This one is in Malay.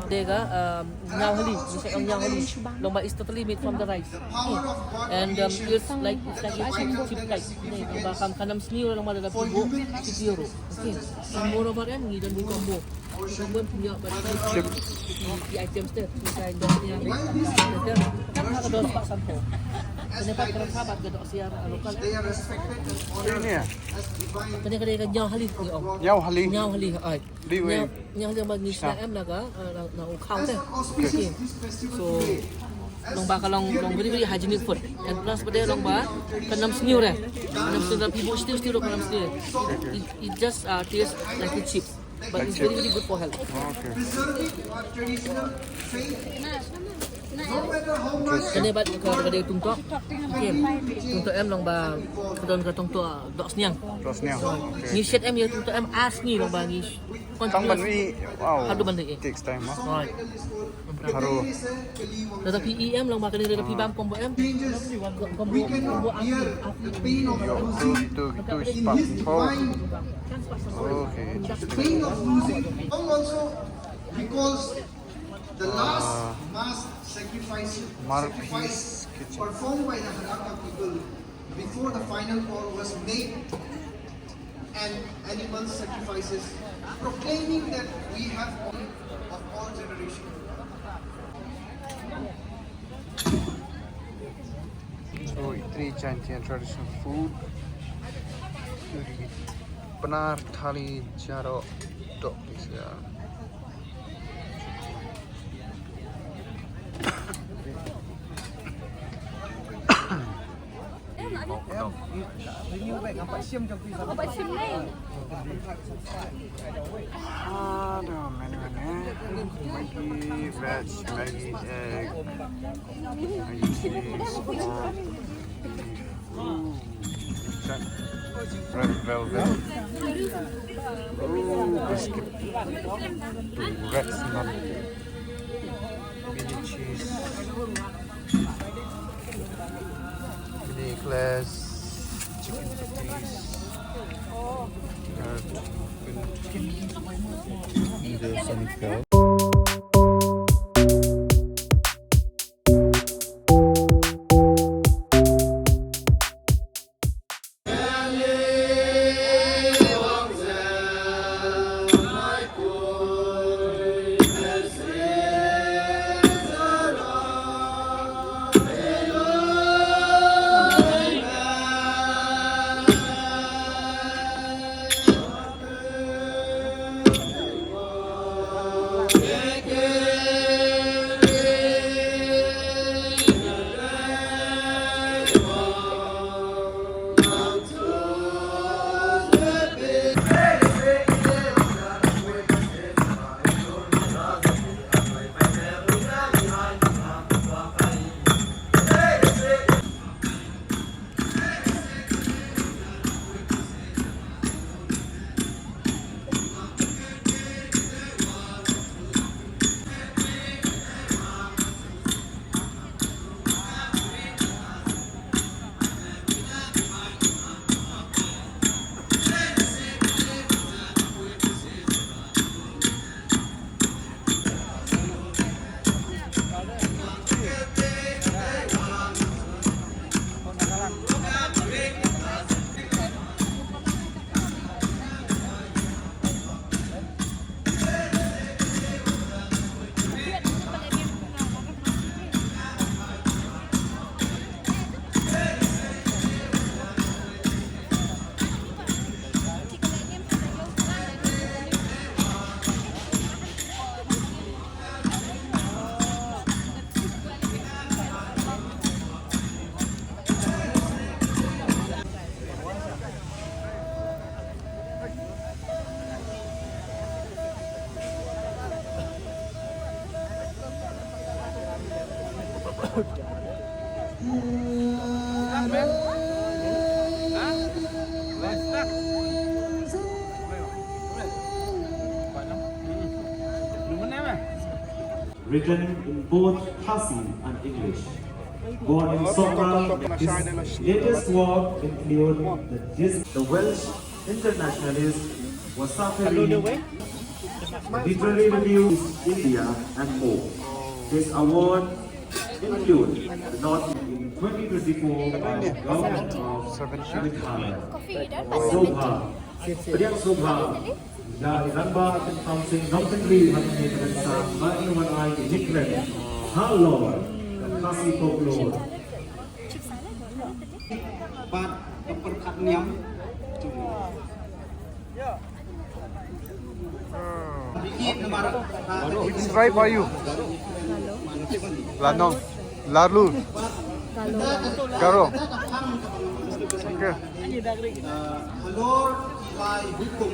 Dega nyao hali, we say nyao hali. Long ba is totally made from the rice. And it's like chip like. Long ba kanam sniyo lang malala pibo, chip euro. Okay. And moreover yan, ngidan mo combo. Combo punya but the items there, kita industri yang. Kan nakadol pa sampo. Kenapa kerang sabat gedok siar lokal? Ini ya? Kadang-kadang nyao hali ni om. Nyao hali. Nyao hali ai. Liwe. Nyao hali bagi snack naga na ukau deh. Okay. So long ba kalong very hygienic food. And plus pada long ba kanam sniu deh. Kanam sniu people still kanam sniu. It just tastes like a chip. But it's very good for health. Okay. Kene bat kalau dia tungtok. Okay. Tungtok em long ba kadon ka tungtok dok sniang. Terus nih. Ni set em ya tungtok em as ni long ba ni. Tang ban ni, wow. Hadu ban ni. Takes time mah. Right. Haru. Tetapi em long ba kene tetapi bam combo em. Combo asli. To spah. Okay. The pain of losing also recalls the last mass sacrifice performed by the Harappa people before the final call was made, and animal sacrifices, proclaiming that we have all of all generations. So, three Jaintia traditional food. Penar thali jaro dok ya. Ada menu-menu Maggi, veg, Maggi, egg, Maggi cheese, red velvet, biscuit, red nut, mini cheese, mini eclairs, chicken patties, Written in both Khasi and English. Born in Songkran, his latest work include the Welsh internationalist Pynsaphriang Literary review is India and more. This award includes the North in 2024 by the government of Meghalaya. Sobha, Priang Sobha, dari Ramba dan Tamsing Nomtengri Hatmi Berdensang Mainuman Ai Nikren, Halor, dan Kasih Folklore. But the perkatniam Which tribe are you? Lanong. Lalu. Garo. Okay. Halor, kiwei, rukom,